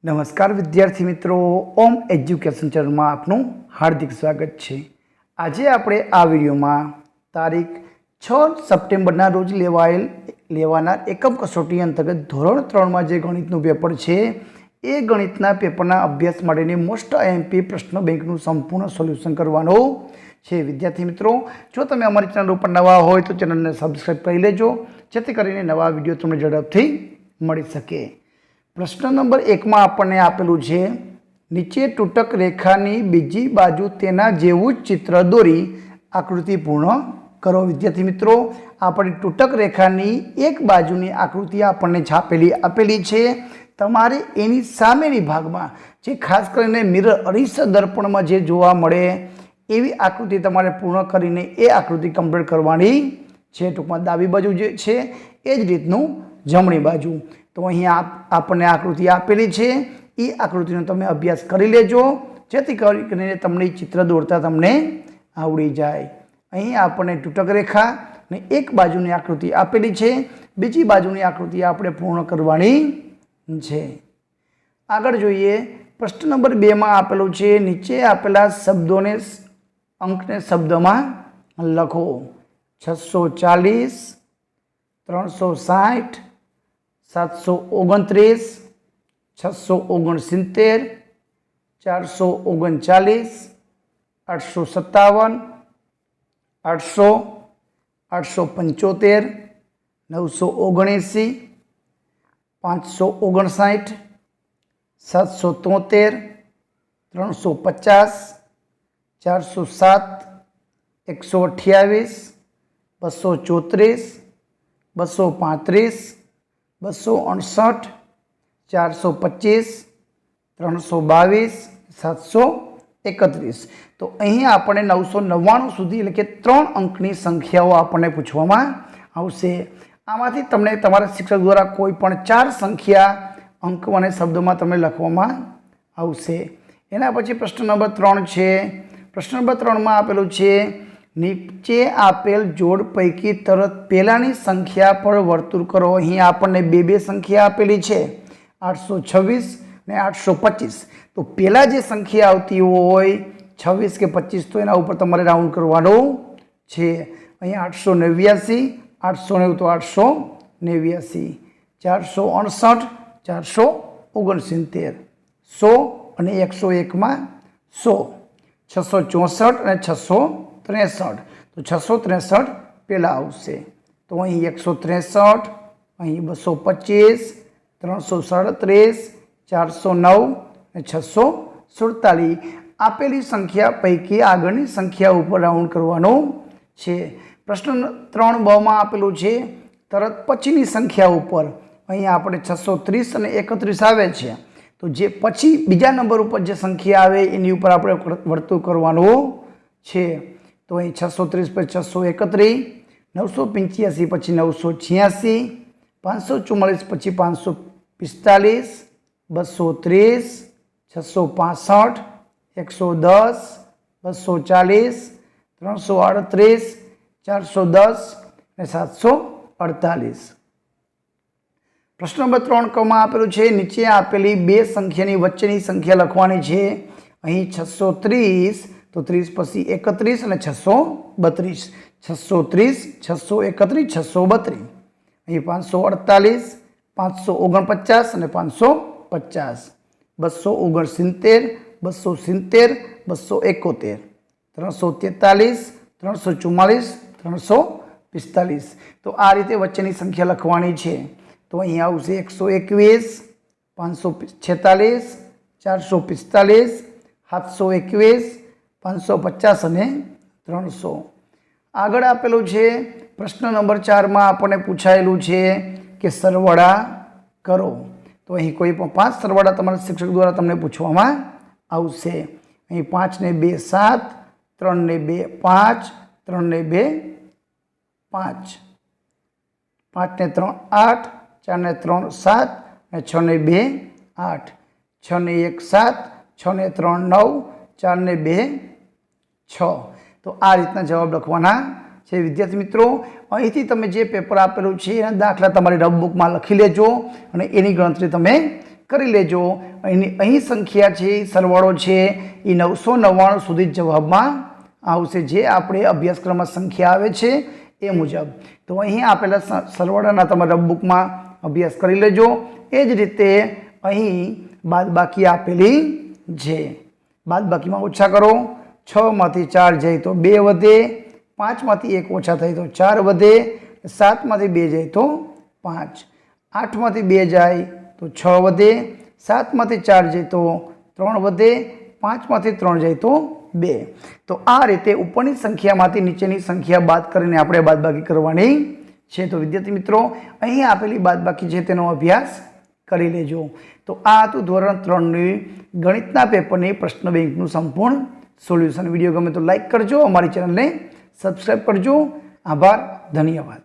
નમસ્કાર વિદ્યાર્થી મિત્રો, ઓમ એજ્યુકેશન ચેનલમાં આપનું હાર્દિક સ્વાગત છે। આજે આપણે આ વિડીયોમાં તારીખ 6 સપ્ટેમ્બરના રોજ લેવાનાર એકમ કસોટી અંતર્ગત ધોરણ 3માં જે ગણિતનું પેપર છે એ ગણિતના પેપરના અભ્યાસ માટેની મોસ્ટ આઈએમપી પ્રશ્ન બેંકનું સંપૂર્ણ સોલ્યુશન કરવાનું છે। વિદ્યાર્થી મિત્રો, જો તમે અમારી ચેનલ ઉપર નવા હોય તો ચેનલને સબસ્ક્રાઈબ કરી લેજો, જેથી કરીને નવા વિડીયો તમને ઝડપથી મળી શકે। प्रश्न नंबर 1 में आपने आपेलू है, नीचे तूटक रेखानी बीजी बाजू तेना जेवू चित्र दोरी आकृति पूर्ण करो। विद्यार्थी मित्रों, आपणे तूटक रेखानी एक बाजूनी आकृति आपने छापेली आपेली है। तमारे एनी सामेनी भागमां जे खास करीने मिरर अरीस दर्पण में जे जोवा मळे एवी आकृति तमारे पूर्ण करीने ए आकृति कम्प्लीट करवानी छे। टूंकमां डाबी बाजू जे छे ए ज रीतनुं जमणी बाजू। तो अहीं आपने आकृति आपेली है, ये आकृतिनो तमे अभ्यास करी लेजो, जेथी करीने तमने चित्र दोरता तमने आवड़ी जाए। अहीं आपने तूटक रेखा ने एक बाजूनी आकृति आपेली है, बीजी बाजूनी आकृति आपणे पूर्ण करवानी छे। आगळ जोईए, प्रश्न नंबर 2 में आपेलू है, नीचे आपेला शब्दोने अंकने शब्दमां लखो। 640, 360, 729, 669, 439, 857, 800, 875, 979, 559, 773, 350, 407, 128, 234, 235, 268, 425, 322, 731। तो अहीं आपणे 999 सुधी एटले के 3 अंकनी संख्याओं आपणे पूछवामां आवशे। आमांथी तमने तमारा शिक्षक द्वारा कोईपण 4 संख्या अंक अने शब्दोमां तमने लखवामां आवशे। एना पछी प्रश्न नंबर 3 छे। प्रश्न नंबर 3 में आपेलुं छे, नीचे आपेल जोड़ पैकी तरत पहलानी संख्या पर वर्तुळ करो। अहीं आपणे बे संख्या आपेली है, 826 ने 825। तो पहला जे संख्या आवती होय 26 के 25 तो एना उपर तमारे राउंड करवानो छे। अहीं 889, 890 तो 889, 468, 469, 100 અને 101 में 100, 664 અને 663। तो 663 पहला आवशे। तो अहीं 163, अहीं 225, 337, 409 અને 647 आपेली संख्या पैकी आगळनी संख्या उपर राउंड करवानो छे। प्रश्न 3 में आपेलू है, तरत पछीनी संख्या उपर अहीं आपणे 630 અને 31 आवे छे। तो जे पछी बीजा नंबर उपर जे संख्या आवे एनी उपर आपणे वर्तुळ करवानो छे। तो अहीं 630 पर 631, 985 पछी 986, 544 पछी 545, 230, 665, 110, 240, 338, 410 અને 748। प्रश्न नंबर 3 में आपेलू है, नीचे आपेली बे संख्यानी वच्चेनी संख्या लखवानी है। अहीं 630 तो 30 पछी 31 અને 632, 630, 631, 632। अहीं 548, 549 અને 550, 269, 270, 271, 343, 344, 345। तो आ रीते वच्चेनी संख्या लखवानी है। तो अहीं आवशे 121, 546, 445, 721, 550 અને 300। आगळ आपेलू है, प्रश्न नंबर 4 में आपने पूछायेलू है कि सरवाड़ा करो। तो अहीं कोई 5 सरवाड़ा तमारा शिक्षक द्वारा तमने पूछवामां आवशे। अहीं 5 ने 2 7, 3 ने 2 5, 3 ने 2 5, 5 ने 3 8, 4 ने 3 7 અને 6 ने 2 8, 6 ने 1 7, 6 ने 3 9, 4 ने 2 6। तो आ रीतना जवाब लखवाना છે। વિદ્યાર્થી મિત્રો, અહીંથી તમે જે પેપર આપેલું છે એના દાખલા તમારી નોટબુકમાં લખી લેજો અને એની ગણતરી તમે કરી લેજો. અહીં સંખ્યા છે, સરવાળો છે એ 999 સુધી જવાબમાં આવશે, જે આપણે અભ્યાસક્રમમાં સંખ્યા આવે છે એ મુજબ. તો અહીં આપેલા સરવાળાના તમારા બુકમાં અભ્યાસ કરી લેજો. એ જ રીતે અહીં બાદબાકી આપેલી છે. બાદબાકીમાં ઓછા કરો. 6 માંથી 4 જાય તો 2 વધે, 5 માંથી 1 ઓછા થાય તો 4 વધે, 7 માંથી 2 જાય તો 5, 8 માંથી 2 જાય તો 6 વધે, 7 માંથી 4 જાય તો 3 વધે, 5 માંથી 3 જાય તો 2. તો આ રીતે ઉપરની સંખ્યામાંથી નીચેની સંખ્યા બાદ કરીને આપણે બાદબાકી કરવાની છે. તો વિદ્યાર્થી મિત્રો, અહીં આપેલી બાદબાકી છે તેનો અભ્યાસ કરી લેજો. તો આ હતું ધોરણ 3ની ગણિતના પેપરની પ્રશ્ન બેંકનું સંપૂર્ણ સોલ્યુશન. વિડીયો ગમે તો લાઈક કરજો, અમારી ચેનલને સબસ્ક્રાઈબ કરજો. આભાર, ધન્યવાદ.